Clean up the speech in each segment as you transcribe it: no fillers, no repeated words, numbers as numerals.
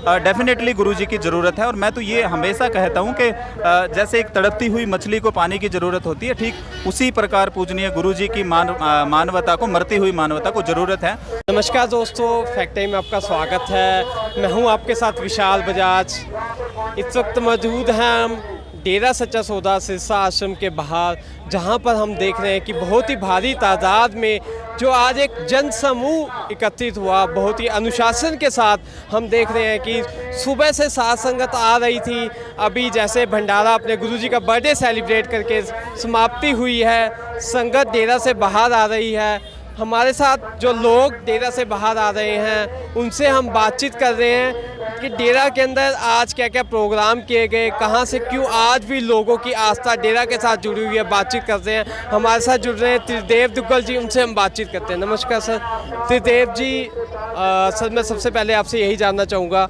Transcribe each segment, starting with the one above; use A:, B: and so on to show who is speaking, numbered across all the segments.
A: Definitely गुरुजी की ज़रूरत है। और मैं तो ये हमेशा कहता हूँ कि जैसे एक तड़पती हुई मछली को पानी की ज़रूरत होती है, ठीक उसी प्रकार पूजनीय गुरुजी की मानवता को, मरती हुई मानवता को ज़रूरत है।
B: नमस्कार दोस्तों, फैक्ट टाइम में आपका स्वागत है। मैं हूं आपके साथ विशाल बजाज। इस वक्त मौजूद हैं हम डेरा सच्चा सौदा सिरसा आश्रम के बाहर, जहां पर हम देख रहे हैं कि बहुत ही भारी तादाद में जो आज एक जन समूह एकत्रित हुआ, बहुत ही अनुशासन के साथ हम देख रहे हैं कि सुबह से साथ संगत आ रही थी। अभी जैसे भंडारा अपने गुरुजी का बर्थडे सेलिब्रेट करके समाप्ति हुई है, संगत डेरा से बाहर आ रही है। हमारे साथ जो लोग डेरा से बाहर आ रहे हैं उनसे हम बातचीत कर रहे हैं कि डेरा के अंदर आज क्या क्या प्रोग्राम किए गए, कहां से क्यों आज भी लोगों की आस्था डेरा के साथ जुड़ी हुई है। बातचीत करते हैं। हमारे साथ जुड़ रहे हैं त्रिदेव दुग्गल जी, उनसे हम बातचीत करते हैं। नमस्कार सर। त्रिदेव जी, सर मैं सबसे पहले आपसे यही जानना चाहूँगा,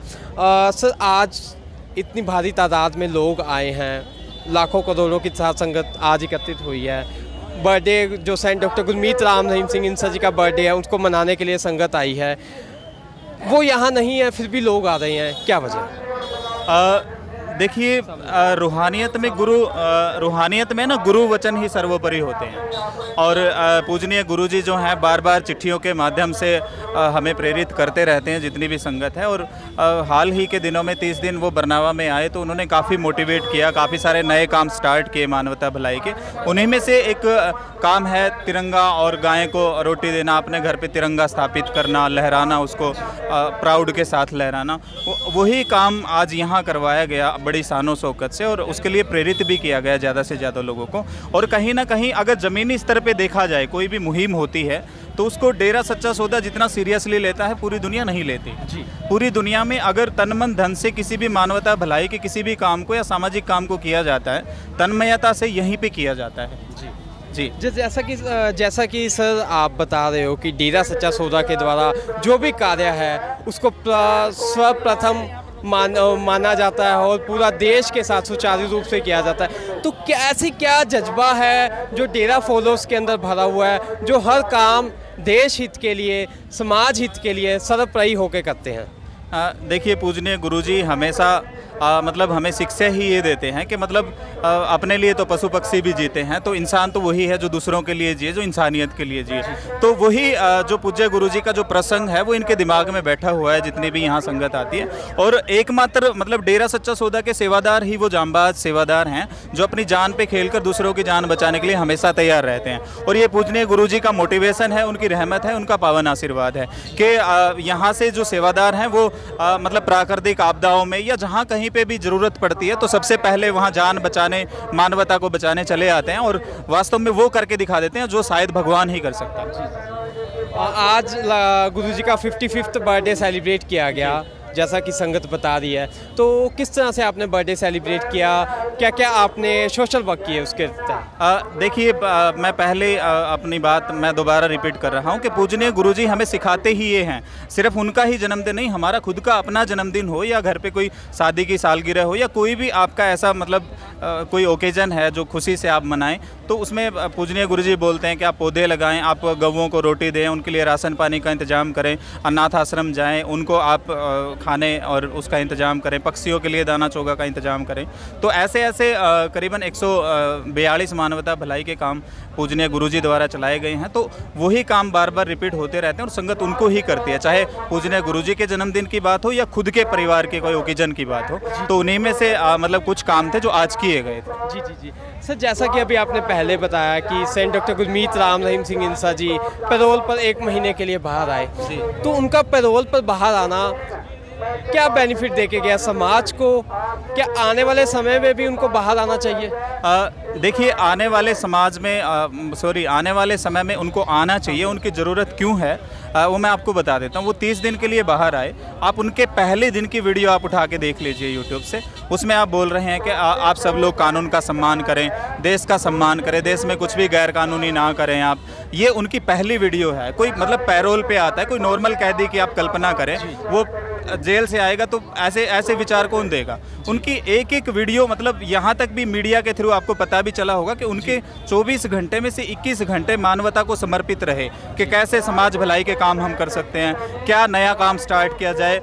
B: सर आज इतनी भारी तादाद में लोग आए हैं, लाखों करोड़ों की साथ संगत आज एकत्रित हुई है। बर्थडे जो सेंट डॉक्टर गुरमीत राम रहीम सिंह इंसा जी का बर्थडे है, उसको मनाने के लिए संगत आई है। वो यहाँ नहीं है, फिर भी लोग आ रहे हैं, क्या वजह?
A: देखिए, रूहानियत में ना गुरु वचन ही सर्वोपरि होते हैं। और पूजनीय गुरुजी जो हैं बार बार चिट्ठियों के माध्यम से हमें प्रेरित करते रहते हैं, जितनी भी संगत है। और हाल ही के दिनों में 30 दिन वो बरनावा में आए तो उन्होंने काफ़ी मोटिवेट किया, काफ़ी सारे नए काम स्टार्ट किए मानवता भलाई के। उन्हीं में से एक काम है तिरंगा और गाय को रोटी देना, अपने घर पे तिरंगा स्थापित करना, लहराना, उसको प्राउड के साथ लहराना। वही काम आज यहाँ करवाया गया बड़ी शानो शौकत से, और उसके लिए प्रेरित भी किया गया ज़्यादा से ज़्यादा लोगों को। और कहीं ना कहीं अगर ज़मीनी स्तर पे देखा जाए, कोई भी मुहिम होती है तो उसको डेरा सच्चा सौदा जितना सीरियसली लेता है पूरी दुनिया नहीं लेती जी। पूरी दुनिया में अगर तन मन धन से किसी भी मानवता भलाई के किसी भी काम को या सामाजिक काम को किया जाता है, तन्मयता से यहीं पे किया जाता है जी।
B: जैसा कि सर आप बता रहे हो कि डेरा सच्चा सौदा के द्वारा जो भी कार्य है उसको सर्वप्रथम माना जाता है और पूरा देश के साथ सुचारू रूप से किया जाता है। तो क्या जज्बा है जो डेरा फॉलोअर्स के अंदर भरा हुआ है, जो हर काम देश हित के लिए, समाज हित के लिए सर्वोपरि होकर करते हैं?
A: देखिए, पूजनीय गुरुजी हमेशा मतलब हमें शिक्षा ही ये देते हैं कि मतलब अपने लिए तो पशु पक्षी भी जीते हैं, तो इंसान तो वही है जो दूसरों के लिए जिए, जो इंसानियत के लिए जिए। तो वही जो पूज्य गुरुजी का जो प्रसंग है वो इनके दिमाग में बैठा हुआ है जितनी भी यहाँ संगत आती है। और एकमात्र मतलब डेरा सच्चा सौदा के सेवादार ही वो जांबाज सेवादार हैं जो अपनी जान पे खेलकर दूसरों की जान बचाने के लिए हमेशा तैयार रहते हैं। और ये पूजनीय गुरुजी का मोटिवेशन है, उनकी रहमत है, उनका पावन आशीर्वाद है कि यहाँ से जो सेवादार हैं वो मतलब प्राकृतिक आपदाओं में या जहाँ कहीं पे भी ज़रूरत पड़ती है तो सबसे पहले वहाँ जान बचाने, मानवता को बचाने चले आते हैं। और वास्तव में वो करके दिखा देते हैं जो शायद भगवान ही कर सकता है।
B: आज गुरुजी का 55वां बर्थडे सेलिब्रेट किया गया, जैसा कि संगत बता रही है। तो किस तरह से आपने बर्थडे सेलिब्रेट किया, क्या क्या आपने सोशल वर्क किए उसके?
A: देखिए, मैं पहले अपनी बात मैं दोबारा रिपीट कर रहा हूँ कि पूजनीय गुरुजी हमें सिखाते ही ये हैं। सिर्फ उनका ही जन्मदिन नहीं, हमारा खुद का अपना जन्मदिन हो या घर पे कोई शादी की सालगिरह हो या कोई भी आपका ऐसा मतलब कोई ओकेजन है जो खुशी से आप मनाएं, तो उसमें पूजनीय गुरुजी बोलते हैं कि आप पौधे लगाएं, आप गौवों को रोटी दें, उनके लिए राशन पानी का इंतजाम करें, अनाथ आश्रम जाएँ, उनको आप खाने और उसका इंतजाम करें, पक्षियों के लिए दाना चोगा का इंतजाम करें। तो ऐसे करीबन 142 मानवता भलाई के काम पूजनीय गुरुजी द्वारा चलाए गए हैं। तो वही काम बार बार रिपीट होते रहते हैं और संगत उनको ही करती है, चाहे पूजनीय गुरुजी के जन्मदिन की बात हो या खुद के परिवार के कोई ओकेजन की बात हो। तो उन्हीं में से मतलब कुछ काम थे जो आज किए गए थे।
B: जी जी जी सर, जैसा कि अभी आपने पहले बताया कि सेंट डॉक्टर गुरमीत राम रहीम सिंह इंसा जी पैरोल पर 1 महीने के लिए बाहर आए, तो उनका पैरोल पर बाहर आना क्या बेनिफिट देके गया समाज को? क्या आने वाले समय में भी उनको बाहर आना चाहिए?
A: देखिए, आने वाले समय में उनको आना चाहिए। उनकी ज़रूरत क्यों है वो मैं आपको बता देता हूँ। वो 30 दिन के लिए बाहर आए। आप उनके पहले दिन की वीडियो आप उठा के देख लीजिए यूट्यूब से। उसमें आप बोल रहे हैं कि आप सब लोग कानून का सम्मान करें, देश का सम्मान करें, देश में कुछ भी गैर कानूनी ना करें आप। ये उनकी पहली वीडियो है। कोई मतलब पैरोल पे आता है, कोई नॉर्मल कैदी की आप कल्पना करें, वो जेल से आएगा तो ऐसे ऐसे विचार कौन देगा। उनकी एक एक वीडियो मतलब यहाँ तक भी मीडिया के थ्रू आपको पता भी चला होगा कि उनके 24 घंटे में से 21 घंटे मानवता को समर्पित रहे कि कैसे समाज भलाई के काम हम कर सकते हैं, क्या नया काम स्टार्ट किया जाए,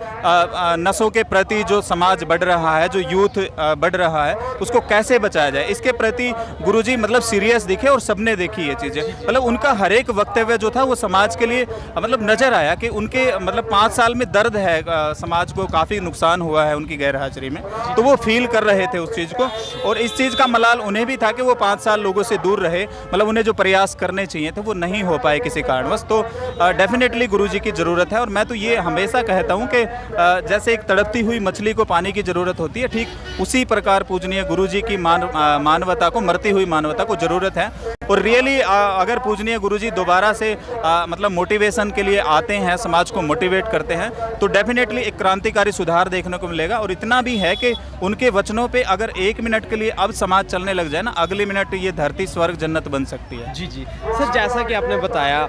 A: नशों के प्रति जो समाज बढ़ रहा है, जो यूथ बढ़ रहा है, उसको कैसे बचाया जाए, इसके प्रति गुरुजी मतलब सीरियस दिखे और सबने देखी ये चीज़ें। मतलब उनका हर एक वक्तव्य जो था वो समाज के लिए मतलब नज़र आया कि उनके मतलब 5 साल में दर्द है, समाज को काफ़ी नुकसान हुआ है उनकी गैर हाजिरी में, तो वो फील कर रहे थे उस चीज़ को। और इस चीज़ का मलाल उन्हें भी था कि वो 5 साल लोगों से दूर रहे, मतलब उन्हें जो प्रयास करने चाहिए थे वो नहीं हो पाए किसी कारणवश। तो डेफिनेटली गुरुजी की ज़रूरत है। और मैं तो ये हमेशा कहता हूँ कि जैसे एक तड़पती हुई मछली को पानी की ज़रूरत होती है, ठीक उसी प्रकार पूजनीय गुरुजी की मानवता को, मरती हुई मानवता को ज़रूरत है। और रियली अगर पूजनीय गुरुजी दोबारा से मतलब मोटिवेशन के लिए आते हैं, समाज को मोटिवेट करते हैं, तो डेफिनेटली एक क्रांतिकारी सुधार देखने को मिलेगा। और इतना भी है कि उनके वचनों पे अगर 1 मिनट के लिए अब समाज चलने लग जाए ना, अगले मिनट ये धरती स्वर्ग जन्नत बन सकती है।
B: जी जी सर, जैसा कि आपने बताया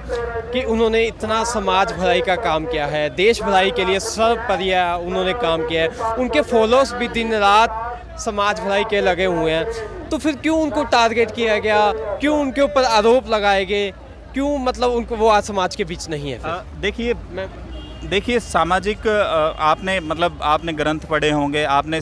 B: कि उन्होंने इतना समाज भलाई का काम किया है, देश भलाई के लिए सर्वोपरि उन्होंने काम किया है, उनके फॉलोअर्स भी दिन रात समाज भलाई के लगे हुए हैं, तो फिर क्यों उनको टारगेट किया गया, क्यों उनके ऊपर आरोप लगाए गए, क्यों मतलब उनको वो आज समाज के बीच नहीं है?
A: देखिए सामाजिक आपने ग्रंथ पढ़े होंगे, आपने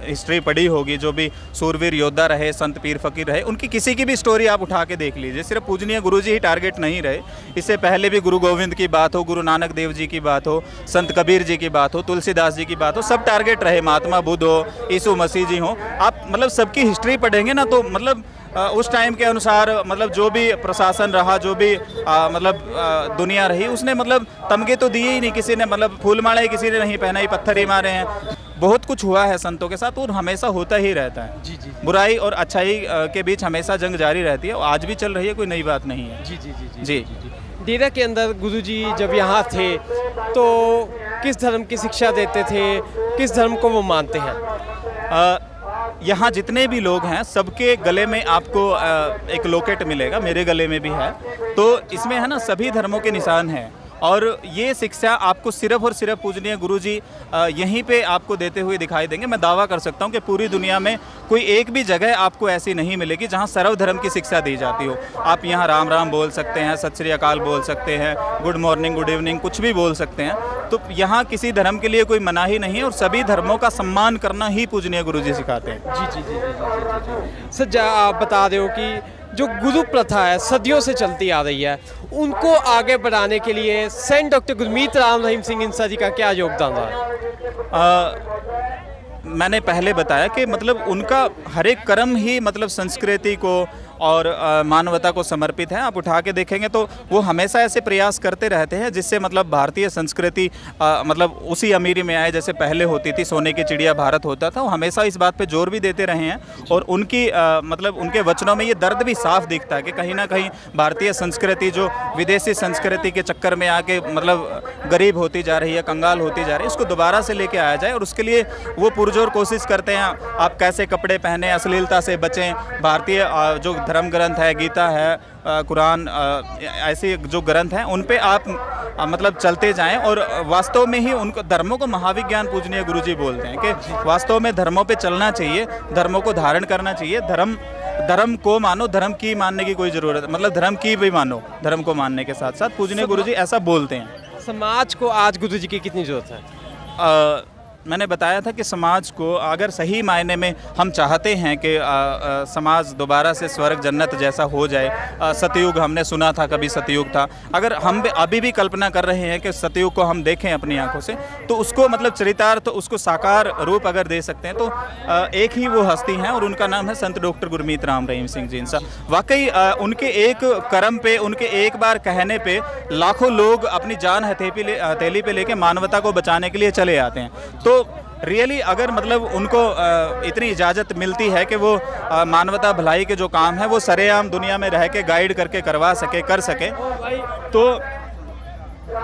A: हिस्ट्री पढ़ी होगी, जो भी सूरवीर योद्धा रहे, संत पीर फकीर रहे, उनकी किसी की भी स्टोरी आप उठा के देख लीजिए, सिर्फ पूजनीय गुरुजी ही टारगेट नहीं रहे। इससे पहले भी गुरु गोविंद की बात हो, गुरु नानक देव जी की बात हो, संत कबीर जी की बात हो, तुलसीदास जी की बात हो, सब टारगेट रहे, महात्मा बुद्ध हो, यीशु मसीह जी हो। आप मतलब सबकी हिस्ट्री पढ़ेंगे ना तो मतलब उस टाइम के अनुसार मतलब जो भी प्रशासन रहा, जो भी दुनिया रही, उसने मतलब तमगे तो दिए ही नहीं, किसी ने मतलब फूलमाला किसी ने नहीं पहनाई, पत्थर ही मारे हैं। बहुत कुछ हुआ है संतों के साथ और हमेशा होता ही रहता है।
B: जी जी,
A: बुराई और अच्छाई के बीच हमेशा जंग जारी रहती है, और आज भी चल रही है, कोई नई बात नहीं है।
B: जी जी जी जी
A: जी।
B: डेरा के अंदर गुरुजी जब यहाँ थे तो किस धर्म की शिक्षा देते थे, किस धर्म को वो मानते हैं?
A: यहाँ जितने भी लोग हैं सबके गले में आपको एक लॉकेट मिलेगा, मेरे गले में भी है, तो इसमें है ना सभी धर्मों के निशान हैं। और ये शिक्षा आपको सिर्फ और सिर्फ पूजनीय गुरुजी यहीं पे आपको देते हुए दिखाई देंगे। मैं दावा कर सकता हूँ कि पूरी दुनिया में कोई एक भी जगह आपको ऐसी नहीं मिलेगी जहाँ सर्वधर्म की शिक्षा दी जाती हो। आप यहाँ राम राम बोल सकते हैं, सत श्री अकाल बोल सकते हैं, गुड मॉर्निंग, गुड इवनिंग, कुछ भी बोल सकते हैं। तो यहाँ किसी धर्म के लिए कोई मनाही नहीं है, और सभी धर्मों का सम्मान करना ही पूजनीय गुरुजी सिखाते हैं।
B: जी जी जी जी जी जी सर, आप बता रहे हो कि जो गुरु प्रथा है सदियों से चलती आ रही है, उनको आगे बढ़ाने के लिए सेंट डॉक्टर गुरमीत राम रहीम सिंह इंसा जी का क्या योगदान रहा?
A: मैंने पहले बताया कि मतलब उनका हर एक कर्म ही मतलब संस्कृति को और मानवता को समर्पित है। आप उठा के देखेंगे तो वो हमेशा ऐसे प्रयास करते रहते हैं जिससे मतलब भारतीय संस्कृति मतलब उसी अमीरी में आए जैसे पहले होती थी, सोने की चिड़िया भारत होता था। वो हमेशा इस बात पे जोर भी देते रहे हैं, और उनकी मतलब उनके वचनों में ये दर्द भी साफ दिखता है कि कहीं ना कहीं भारतीय संस्कृति जो विदेशी संस्कृति के चक्कर में आके मतलब गरीब होती जा रही है, कंगाल होती जा रही है, उसको दोबारा से लेके आया जाए। और उसके लिए वो पुरजोर कोशिश करते हैं, आप कैसे कपड़े पहने, अश्लीलता से बचें, भारतीय जो धर्म ग्रंथ है, गीता है, कुरान, ऐसे जो ग्रंथ हैं उन पे आप मतलब चलते जाएं। और वास्तव में ही उनको धर्मों को महाविज्ञान पूजनीय गुरुजी बोलते हैं कि वास्तव में धर्मों पे चलना चाहिए, धर्मों को धारण करना चाहिए। धर्म को मानो, धर्म की मानने की कोई ज़रूरत, मतलब धर्म की भी मानो, धर्म को मानने के साथ साथ पूजनीय गुरुजी ऐसा बोलते हैं।
B: समाज को आज गुरुजी की कितनी ज़रूरत है?
A: मैंने बताया था कि समाज को अगर सही मायने में हम चाहते हैं कि समाज दोबारा से स्वर्ग जन्नत जैसा हो जाए, सतयुग हमने सुना था, कभी सतयुग था, अगर हम अभी भी कल्पना कर रहे हैं कि सतयुग को हम देखें अपनी आंखों से, तो उसको मतलब चरितार्थ, तो उसको साकार रूप अगर दे सकते हैं तो एक ही वो हस्ती हैं, और उनका नाम है संत डॉक्टर गुरमीत राम रहीम सिंह जी इंसा। वाकई उनके एक कर्म पे, उनके एक बार कहने पे लाखों लोग अपनी जान हथेली पे लेके मानवता को बचाने के लिए चले आते हैं। तो रियली अगर मतलब उनको इतनी इजाज़त मिलती है कि वो मानवता भलाई के जो काम है वो सरेआम दुनिया में रह के गाइड करके करवा सके, कर सके, तो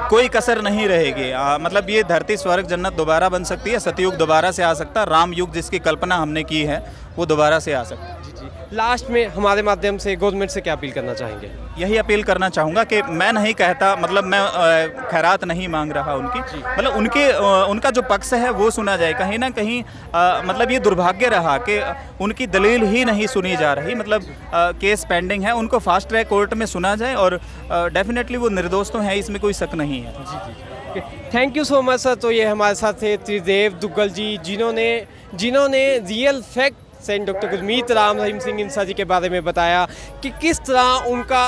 A: कोई कसर नहीं रहेगी। मतलब ये धरती स्वर्ग जन्नत दोबारा बन सकती है, सतयुग दोबारा से आ सकता है, राम युग जिसकी कल्पना हमने की है वो दोबारा से आ सकता है।
B: जी जी, लास्ट में हमारे माध्यम से गवर्नमेंट से क्या अपील करना चाहेंगे?
A: यही अपील करना चाहूँगा कि मैं नहीं कहता, मतलब मैं खैरात नहीं मांग रहा उनकी, मतलब उनका जो पक्ष है वो सुना जाए। कहीं ना कहीं मतलब ये दुर्भाग्य रहा कि उनकी दलील ही नहीं सुनी जा रही, मतलब केस पेंडिंग है, उनको फास्ट ट्रैक कोर्ट में सुना जाए और डेफिनेटली वो निर्दोष तो है, इसमें कोई शक नहीं है।
B: Thank you so much sir. तो ये हमारे साथ थे त्रिदेव दुग्गल जी, जिन्होंने real fact saint doctor Gurmeet Ram Rahim Singh Insan ji के बारे में बताया कि किस तरह उनका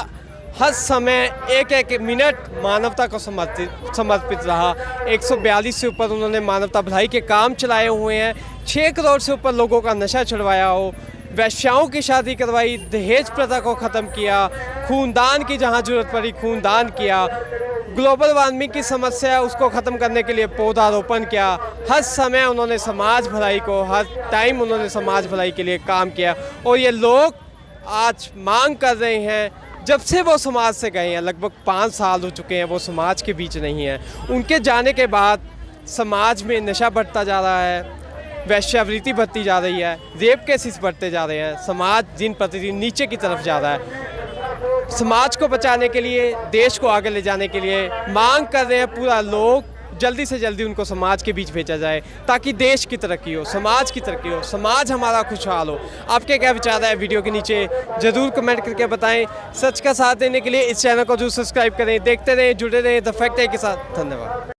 B: हर समय एक एक मिनट मानवता को समर्पित रहा। 142 से ऊपर उन्होंने मानवता भलाई के काम चलाए हुए हैं। 6 करोड़ से ऊपर लोगों का नशा छुड़वाया हो, वैश्याओं की शादी करवाई, दहेज प्रथा को ख़त्म किया, खूनदान की जहां ज़रूरत पड़ी खूनदान किया, ग्लोबल वार्मिंग की समस्या है उसको ख़त्म करने के लिए पौधारोपण किया। हर समय उन्होंने समाज भलाई को, हर टाइम उन्होंने समाज भलाई के लिए काम किया। और ये लोग आज मांग कर रहे हैं, जब से वो समाज से गए हैं, लगभग 5 साल हो चुके हैं वो समाज के बीच नहीं है। उनके जाने के बाद समाज में नशा बढ़ता जा रहा है, वैश्यावृत्ति बढ़ती जा रही है, रेप केसेस बढ़ते जा रहे हैं, समाज दिन प्रतिदिन नीचे की तरफ जा रहा है। समाज को बचाने के लिए, देश को आगे ले जाने के लिए मांग कर रहे हैं पूरा लोग, जल्दी से जल्दी उनको समाज के बीच भेजा जाए ताकि देश की तरक्की हो, समाज की तरक्की हो, समाज हमारा खुशहाल हो। आपके क्या विचार है वीडियो के नीचे ज़रूर कमेंट करके बताएं। सच का साथ देने के लिए इस चैनल को जरूर सब्सक्राइब करें। देखते रहें, जुड़े रहें द फैक्ट है के साथ। धन्यवाद।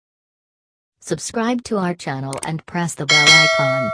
C: Subscribe to our channel and press the bell icon.